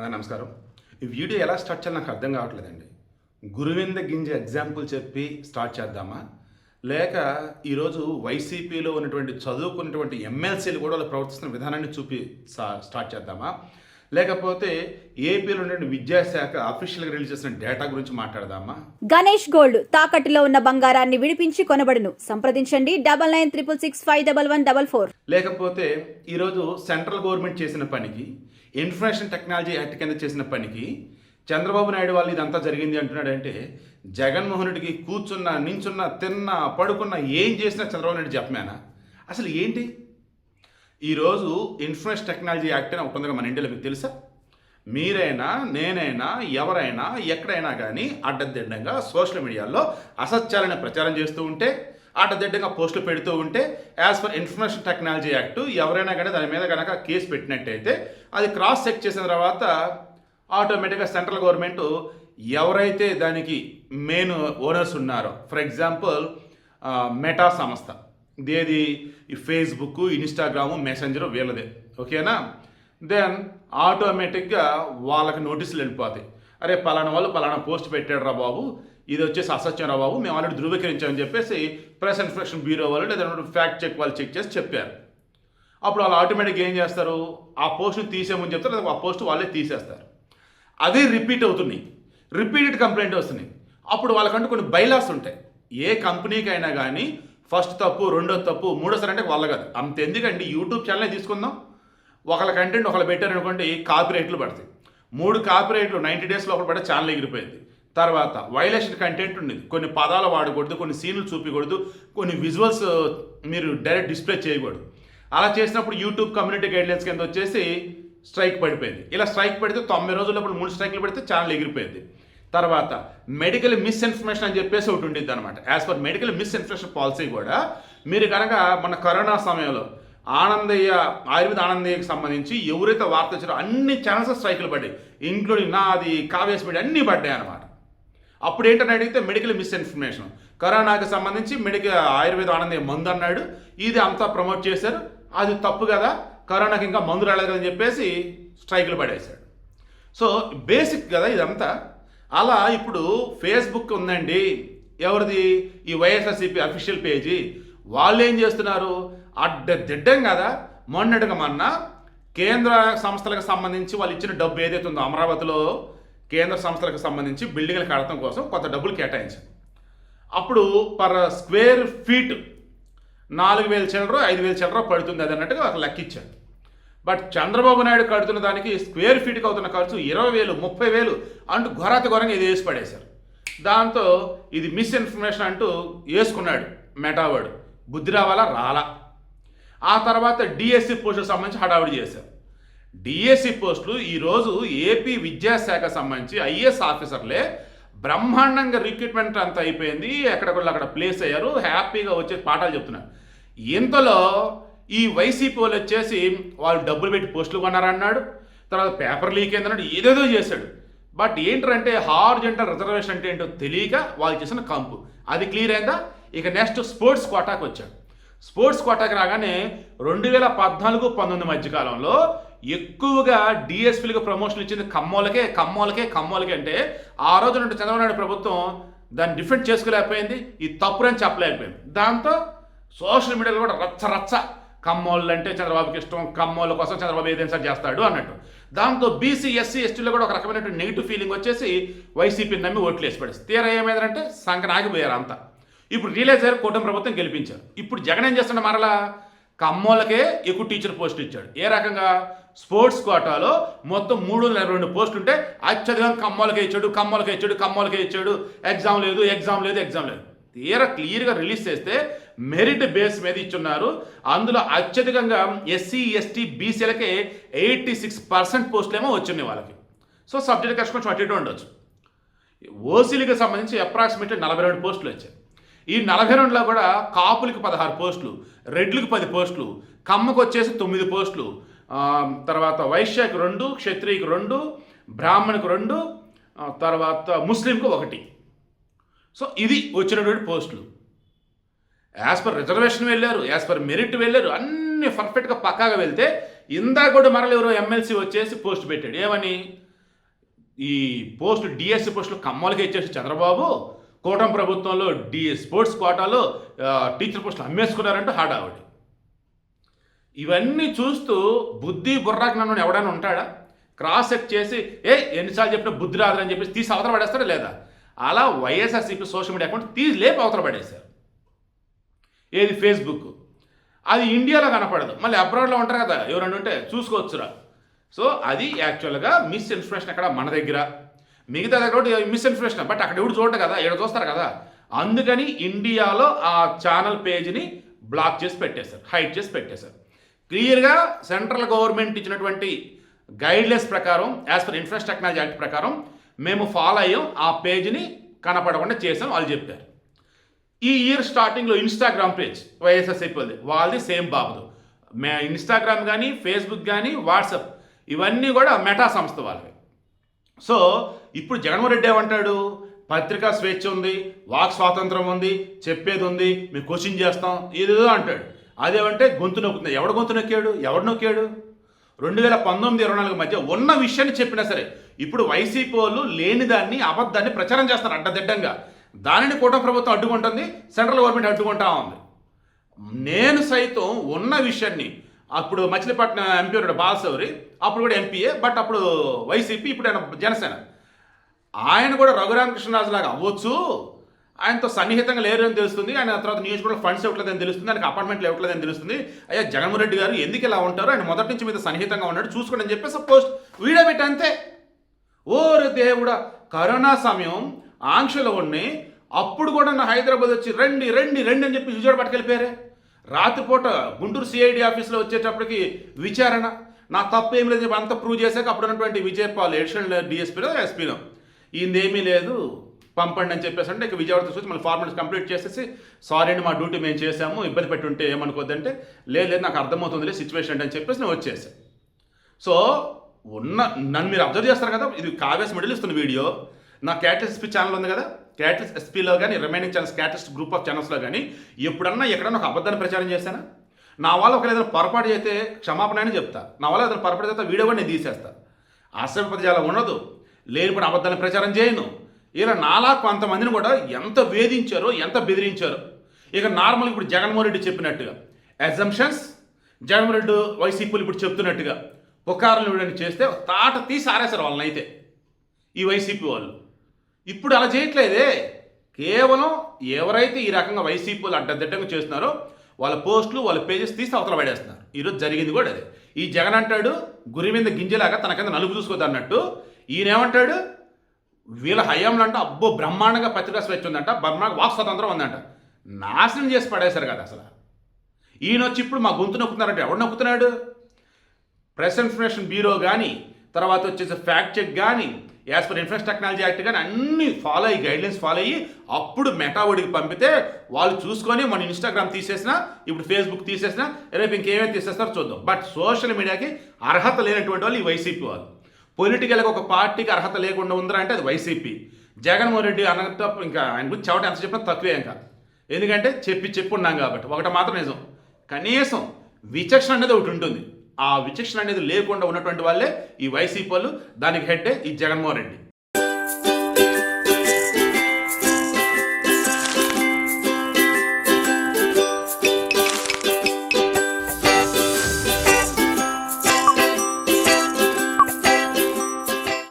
నమస్కారం. ఈ వీడియో ఎలా స్టార్ట్ చేయాలో నాకు అర్థం కావట్లేదండి. గురువింద గింజ ఎగ్జాంపుల్ చెప్పి స్టార్ట్ చేద్దామా? లేక ఈరోజు వైసీపీలో ఉన్నటువంటి చదువుకున్నటువంటి ఎమ్మెల్సీలు కూడా వాళ్ళు ప్రవర్తిస్తున్న విధానాన్ని చూపి స్టార్ట్ చేద్దామా? లేకపోతే ఏపీలో ఉన్నటువంటి విద్యాశాఖ అఫీషియల్గా రిలీజ్ చేసిన డేటా గురించి మాట్లాడదామా? గణేష్ గోల్డ్ తాకట్టులో ఉన్న బంగారాన్ని విడిపించి కొనబడును. సంప్రదించండి 9966651144. లేకపోతే ఈరోజు సెంట్రల్ గవర్నమెంట్ చేసిన పనికి, ఇన్ఫర్మేషన్ టెక్నాలజీ యాక్ట్ కింద చేసిన పనికి చంద్రబాబు నాయుడు వాళ్ళు ఇదంతా జరిగింది అంటున్నాడంటే, జగన్మోహన్ రెడ్డికి కూర్చున్నా, నించున్నా, తిన్నా, పడుకున్నా, ఏం చేసినా చంద్రబాబు నాయుడు చెప్పమేనా? అసలు ఏంటి? ఈరోజు ఇన్ఫర్మేషన్ టెక్నాలజీ యాక్ట్ అని ఒకటి ఉందిగా మన ఇండియాలో, మీకు తెలుసా? మీరైనా, నేనైనా, ఎవరైనా, ఎక్కడైనా కానీ అడ్డదిడ్డంగా సోషల్ మీడియాలో అసత్యాలను ప్రచారం చేస్తూ ఉంటే, అడ్డదిడ్డంగా పోస్టులు పెడుతూ ఉంటే, as per information technology act ఎవరైనా కానీ దాని మీద కనుక కేసు పెట్టినట్టయితే అది క్రాస్ చెక్ చేసిన తర్వాత ఆటోమేటిక్గా సెంట్రల్ గవర్నమెంట్ ఎవరైతే దానికి మెయిన్ ఓనర్స్ ఉన్నారో, ఫర్ ఎగ్జాంపుల్ మెటా సంస్థ, ఇదేది ఈ ఫేస్బుక్, ఇన్స్టాగ్రాము, మెసెంజర్ వీళ్ళదే, ఓకేనా? దెన్ ఆటోమేటిక్గా వాళ్ళకి నోటీసులు వెళ్ళిపోతాయి. అరే పలానా వాళ్ళు పలానా పోస్ట్ పెట్టాడు రా బాబు, ఇది వచ్చేసి అసత్యం రా బాబు, మేము ఆల్రెడీ ధృవీకరించామని చెప్పేసి ప్రెస్ ఇన్ఫర్మేషన్ బ్యూరో వాళ్ళు లేదా ఫ్యాక్ట్ చెక్ వాళ్ళు చెక్ చేసి చెప్పారు. అప్పుడు వాళ్ళు ఆటోమేటిక్గా ఏం చేస్తారు? ఆ పోస్ట్ని తీసేయమని చెప్తారు, లేదా ఆ పోస్ట్ వాళ్ళే తీసేస్తారు. అదే రిపీట్ అవుతున్నాయి, రిపీటెడ్ కంప్లైంట్ వస్తున్నాయి. అప్పుడు వాళ్ళకంటూ కొన్ని బైలాస్ ఉంటాయి. ఏ కంపెనీకి అయినా కానీ ఫస్ట్ తప్పు, రెండో తప్పు, మూడోసారి అంటే వాళ్ళ కాదు. అంత ఎందుకండి, యూట్యూబ్ ఛానలే తీసుకుందాం. ఒకళ్ళ కంటెంట్ ఒకళ్ళు పెట్టారనుకోండి, కాపీరైట్లు పడతాయి. 3 కాపీరైట్లు 90 days లోపల పడే ఛానల్ ఎగిరిపోయింది. తర్వాత వైలేషన్ కంటెంట్ ఉండేది, కొన్ని పదాలు వాడకూడదు, కొన్ని సీన్లు చూపించకూడదు, కొన్ని విజువల్స్ మీరు డైరెక్ట్ డిస్ప్లే చేయకూడదు. అలా చేసినప్పుడు యూట్యూబ్ కమ్యూనిటీ గైడ్లైన్స్ కింద వచ్చేసి స్ట్రైక్ పడిపోయింది. ఇలా స్ట్రైక్ పడితే 90 రోజుల్లో 3 స్ట్రైక్లు పడితే ఛానల్ ఎగిరిపోయింది. తర్వాత మెడికల్ మిస్ఇన్ఫర్మేషన్ అని చెప్పేసి ఒకటి ఉండేది అనమాట. As per medical misinformation policy కూడా మీరు కనుక మన కరోనా సమయంలో ఆయుర్వేద ఆనందయ్యకి సంబంధించి ఎవరైతే వార్త వచ్చారో అన్ని ఛానల్స్ స్ట్రైకులు పడ్డాయి, ఇంక్లూడింగ్ నాది, కావ్యాస్ మీడియా అన్నీ పడ్డాయి అనమాట. అప్పుడు ఏంటని అడిగితే మెడికల్ మిస్ఇన్ఫర్మేషన్, కరోనాకి సంబంధించి ఆయుర్వేద ఆనందయ్య మందు అన్నాడు, ఇది అంతా ప్రమోట్ చేశారు, అది తప్పు కదా, కరోనాకి ఇంకా మందు రాలేదు అని చెప్పేసి స్ట్రైకులు పడేశాడు. సో బేసిక్ కదా ఇదంతా. అలా ఇప్పుడు ఫేస్బుక్ ఉందండి, ఎవరిది? ఈ వైఎస్ఆర్సీపీ అఫీషియల్ పేజీ. వాళ్ళు ఏం చేస్తున్నారు? అడ్డదిడ్డం కదా, మొన్న కేంద్ర సంస్థలకు సంబంధించి వాళ్ళు ఇచ్చిన డబ్బు ఏదైతే ఉందో, అమరావతిలో కేంద్ర సంస్థలకు సంబంధించి బిల్డింగ్లు కడటం కోసం కొంత డబ్బులు కేటాయించారు. అప్పుడు పర్ స్క్వేర్ ఫీట్ 4,000 చిల్లర 5,000 చిల్లర పడుతుంది అది అన్నట్టుగా ఒక లెక్క ఇచ్చారు. బట్ చంద్రబాబు నాయుడు కడుతున్న దానికి స్క్వేర్ ఫీట్కి అవుతున్న ఖర్చు 20,000 30,000 అంటూ ఘోరాతి ఇది వేసి పడేశారు. దాంతో ఇది మిస్ఇన్ఫర్మేషన్ అంటూ వేసుకున్నాడు మెటావాడు. బుద్ధి రావాలా? రాలా. ఆ తర్వాత డిఎస్సి పోస్టులకు సంబంధించి హడావిడి చేశారు. డిఎస్సి పోస్టులు ఈరోజు ఏపీ విద్యాశాఖ సంబంధించి ఐఏఎస్ ఆఫీసర్లే బ్రహ్మాండంగా రిక్రూట్మెంట్ అంతా అయిపోయింది, ఎక్కడెక్కడ అక్కడ ప్లేస్ అయ్యారు, హ్యాపీగా వచ్చే పాఠాలు చెప్తున్నారు. ఇంతలో ఈ వైసీపీ వాళ్ళు వచ్చేసి వాళ్ళు డబ్బులు పెట్టి పోస్టులు కొన్నారన్నాడు, తర్వాత పేపర్ లీక్ అయిందన్నాడు, ఏదేదో చేశాడు. బట్ ఏంటంటే హార్జెంటల్ రిజర్వేషన్ అంటే ఏంటో తెలియక వాళ్ళు చేసిన కంపు అది క్లియర్ అయిందా? ఇక నెక్స్ట్ స్పోర్ట్స్ కోటాకు వచ్చాడు. స్పోర్ట్స్ కోటాకి రాగానే 2014-19 మధ్యకాలంలో ఎక్కువగా డిఎస్పీలకు ప్రమోషన్ ఇచ్చింది కమ్మోలకే అంటే ఆ రోజు చంద్రబాబు నాయుడు ప్రభుత్వం దాన్ని డిఫెండ్ చేసుకోలేకపోయింది, ఈ తప్పురని చెప్పలేకపోయింది. దాంతో సోషల్ మీడియాలో కూడా రచ్చ కమ్మోళ్ళు అంటే చంద్రబాబుకి ఇష్టం, కమ్మోళ్ళ కోసం చంద్రబాబు ఏదైనా చేస్తాడు అన్నట్టు. దాంతో బీసీ ఎస్సీ ఎస్టీలో కూడా ఒక రకమైన నెగిటివ్ ఫీలింగ్ వచ్చేసి వైసీపీని నమ్మి ఓట్లు వేసి పడేసి తీరా ఏమైందంటే సంకన ఆగిపోయారు అంతా. ఇప్పుడు రియలైజ్ అయ్యారు, కూటమి ప్రభుత్వం గెలిపించారు. ఇప్పుడు జగన్ ఏం చేస్తున్నాడు? మరలా కమ్మోళ్ళకే ఎక్కువ టీచర్ పోస్టులు ఇచ్చాడు. ఏ రకంగా? స్పోర్ట్స్ కోటాలో మొత్తం 302 పోస్టులు ఉంటే అత్యధికంగా కమ్మోళ్ళకే ఇచ్చాడు. ఎగ్జామ్ లేదు. తీరా క్లియర్గా రిలీజ్ చేస్తే మెరిట్ బేస్ మీద ఇచ్చున్నారు. అందులో అత్యధికంగా ఎస్సీ ఎస్టీ బీసీలకే 86% పోస్టులేమో వచ్చినాయి వాళ్ళకి. సో సబ్జెక్ట్ కష్టం కొంచెం అటు ఇటు ఉండొచ్చు. ఓసీలకు సంబంధించి అప్రాక్సిమేట్లీ 42 పోస్టులు వచ్చాయి. ఈ 42లో కూడా కాపులకి 16 పోస్టులు, రెడ్లకు 10 పోస్టులు, కమ్మకు వచ్చేసి 9 పోస్టులు, తర్వాత వైశ్యకి 2, క్షత్రియకి 2, బ్రాహ్మణికి 2, తర్వాత ముస్లింకు 1. సో ఇది వచ్చినటువంటి పోస్టులు. యాజ్ పర్ రిజర్వేషన్ వెళ్ళారు, యాజ్ పర్ మెరిట్ వెళ్ళారు, అన్ని పర్ఫెక్ట్గా పక్కాగా వెళ్తే ఇందాక కూడా మరల ఎవరో ఎమ్మెల్సీ వచ్చేసి పోస్ట్ పెట్టాడు. ఏమని? ఈ పోస్టు డిఎస్సి పోస్టులు కమ్మలకి ఇచ్చేసి చంద్రబాబు కూటమి ప్రభుత్వంలో స్పోర్ట్స్ కోటాలో టీచర్ పోస్టులు అమ్మేసుకున్నారంటూ హడావుడి. ఇవన్నీ చూస్తూ బుద్ధి బుర్రాకి నన్ను ఎవడైనా ఉంటాడా? క్రాస్ చెక్ చేసి ఎన్నిసార్లు చెప్పినా బుద్ధి రాదని చెప్పేసి తీసి అవతల పడేస్తాడా లేదా? అలా వైఎస్ఆర్సీపీ సోషల్ మీడియా అకౌంట్ తీసి లేపి అవతల పడేశారు. ఏది ఫేస్బుక్, అది ఇండియాలో కనపడదు, మళ్ళీ అబ్రాడ్లో ఉంటారు కదా, ఎవరైనా ఉంటే చూసుకోవచ్చురా. సో అది యాక్చువల్గా మిస్ ఇన్ఫర్మేషన్ అక్కడ మన దగ్గర, మిగతా దగ్గర కూడా మిస్ ఇన్ఫర్మేషన్, బట్ అక్కడ ఎవరు చూడరు కదా, ఇక్కడ చూస్తారు కదా. అందుకని ఇండియాలో ఆ ఛానల్ పేజ్ని బ్లాక్ చేసి పెట్టేశారు, హైడ్ చేసి పెట్టేశారు. క్లియర్గా సెంట్రల్ గవర్నమెంట్ ఇచ్చినటువంటి గైడ్లైన్స్ ప్రకారం, as per information technology act ప్రకారం మేము ఫాలో అయ్యాం, ఆ పేజ్ని కనపడకుండా చేసాం వాళ్ళు చెప్పారు. ఈ ఇయర్ స్టార్టింగ్లో ఇన్స్టాగ్రామ్ పేజ్ వైఎస్ఆర్సీపీ వాళ్ళది సేమ్ బాబుదు. ఇన్స్టాగ్రామ్ కానీ ఫేస్బుక్ కానీ వాట్సాప్ ఇవన్నీ కూడా మెటా సంస్థ వాళ్ళవి. సో ఇప్పుడు జగన్మోహన్ రెడ్డి ఏమంటాడు, పత్రికా స్వేచ్ఛ ఉంది, వాక్ స్వాతంత్రం ఉంది, చెప్పేది ఉంది, మేము క్వశ్చన్ చేస్తాం, ఏదేదో అంటాడు. అదేమంటే గొంతు నొక్కుతుంది. ఎవడు గొంతు నొక్కాడు? ఎవడు నొక్కాడు? 2019-24 మధ్య ఉన్న విషయాన్ని చెప్పినా సరే ఇప్పుడు వైసీపీ వాళ్ళు లేని దాన్ని, అబద్ధాన్ని ప్రచారం చేస్తారు అడ్డదిడ్డంగా. దానిని కూటమి ప్రభుత్వం అడ్డుకుంటుంది, సెంట్రల్ గవర్నమెంట్ అడ్డుకుంటా ఉంది. నేను సైతం ఉన్న విషయాన్ని, అప్పుడు మచిలీపట్నం ఎంపీ ఉన్నాడు బాలశౌరి, అప్పుడు కూడా ఎంపీఏ, బట్ అప్పుడు వైసీపీ, ఇప్పుడు ఆయన జనసేన. ఆయన కూడా రఘురామకృష్ణరాజు లాగా అవ్వచ్చు, ఆయనతో సన్నిహితంగా లేరు అని తెలుస్తుంది, ఆయన తర్వాత నియోజకవర్గంలో ఫండ్స్ ఇవ్వట్లేదని తెలుస్తుంది, ఆయనకు అపార్ట్మెంట్లు ఇవ్వట్లేదని తెలుస్తుంది. అయ్యా జగన్మోహన్ రెడ్డి గారు ఎందుకు ఇలా ఉంటారు, ఆయన మొదటి నుంచి మీద సన్నిహితంగా ఉన్నాడు చూసుకోండి అని చెప్పేసి పోస్ట్ వీడియో పెట్టి అంతే. ఓరే దేవుడా, కరోనా సమయం ఆంక్షలు ఉన్నాయి, అప్పుడు కూడా నా హైదరాబాద్ వచ్చి రండి రండి రండి అని చెప్పి విజయవాడ పట్టుకెళ్ళిపోయారే. రాత్రిపూట గుంటూరు సిఐడి ఆఫీస్లో వచ్చేటప్పటికి విచారణ, నా తప్పు ఏమి లేదు చెప్పి అంతా ప్రూవ్ చేశాక అప్పుడు ఉన్నటువంటి విజయపాల్ ఎడిషనల్ డిఎస్పీలో ఎస్పీలో ఈయనదేమీ లేదు పంపండి అని చెప్పేసి అంటే ఇక విజయవాడ తీసుకొచ్చి మళ్ళీ ఫార్మాలిటీస్ కంప్లీట్ చేసేసి సారీ అండి మా డ్యూటీ మేము చేసాము, ఇబ్బంది పెట్టి ఉంటే ఏమనుకోద్దంటే లేదు నాకు అర్థమవుతుందిలే సిచ్యువేషన్ అని చెప్పేసి నేను వచ్చేసాను. సో నన్ను మీరు అబ్జర్వ్ చేస్తారు కదా, ఇది కావ్యాస్ మిడిల్ ఇస్తున్న వీడియో. నా క్యాటలిస్ట్ ఎస్పీ ఛానల్ ఉంది కదా, క్యాటలిస్ట్ ఎస్పీలో కానీ remaining channels catalyst group of ఛానల్స్లో కానీ ఎప్పుడన్నా ఎక్కడన్నా ఒక అబద్ధాన్ని ప్రచారం చేశానా? నా వల్ల ఒకవేళ ఏదైనా పొరపాటు చేస్తే క్షమాపణ అని చెప్తా, నా వల్ల ఏదైనా పొరపాటు చేస్తే వీడియో కూడా నేను తీసేస్తా. అసభ్య పదజాలం ఉండదు, లేనిపోయిన అబద్ధాన్ని ప్రచారం చేయను. ఇలా నాలా కొంతమందిని కూడా ఎంత వేధించారో, ఎంత బెదిరించారో. ఇక నార్మల్గా ఇప్పుడు జగన్మోహన్ రెడ్డి చెప్పినట్టుగా అజంప్షన్స్, జగన్మోహన్ రెడ్డి వైసీపీలు ఇప్పుడు చెప్తున్నట్టుగా పుకారులు వీడని చేస్తే తాట తీసి ఆరేశారు వాళ్ళని. అయితే ఈ వైసీపీ వాళ్ళు ఇప్పుడు అలా చేయట్లేదే, కేవలం ఎవరైతే ఈ రకంగా వైసీపీలు అడ్డదిడ్డంగా చేస్తున్నారో వాళ్ళ పోస్టులు, వాళ్ళ పేజెస్ తీసి అవతల పడేస్తున్నారు. ఈరోజు జరిగింది కూడా అదే. ఈ జగన్ అంటాడు గురి మీద గింజలాగా తన కింద నలుపు చూసుకోద్దు అన్నట్టు, ఈయనేమంటాడు వీళ్ళ హయాంలో అంటే అబ్బో బ్రహ్మాండంగా పత్రికా స్వేచ్ఛ ఉందంట, బ్రహ్మాండంగా వాక్ స్వాతంత్రం ఉందంట. నాశనం చేసి పడేశారు కదా అసలు. ఈయన వచ్చి ఇప్పుడు మా గొంతు నొక్కుతున్నారంటే ఎవడు నొక్కుతున్నాడు? ప్రెస్ ఇన్ఫర్మేషన్ బ్యూరో కానీ, తర్వాత వచ్చేసి ఫ్యాక్ట్ చెక్ కానీ, as per information technology act కానీ అన్నీ ఫాలో అయ్యి, గైడ్లైన్స్ ఫాలో అయ్యి అప్పుడు మెటాబోడికి పంపితే వాళ్ళు చూసుకొని మన ఇన్స్టాగ్రామ్ తీసేసినా, ఇప్పుడు ఫేస్బుక్ తీసేసినా, రేపు ఇంకేమేమి తీసేస్తారో చూద్దాం. బట్ సోషల్ మీడియాకి అర్హత లేనటువంటి వాళ్ళు ఈ వైసీపీ వాళ్ళు. పొలిటికల్గా ఒక పార్టీకి అర్హత లేకుండా ఉందరా అంటే అది వైసీపీ. జగన్మోహన్ రెడ్డి అన్నట్టు ఇంకా ఆయన గురించి చెవట ఎంత చెప్పినా తక్కువే ఇంకా, ఎందుకంటే చెప్పున్నాం కాబట్టి. ఒకటి మాత్రం నిజం, కనీసం విచక్షణ అనేది ఒకటి ఉంటుంది. ఆ విచక్షణ అనేది లేకుండా ఉన్నటువంటి వాళ్ళే ఈ వైసీపీ వాళ్ళు, దానికి హెడ్డే ఈ జగన్మోహన్ రెడ్డి.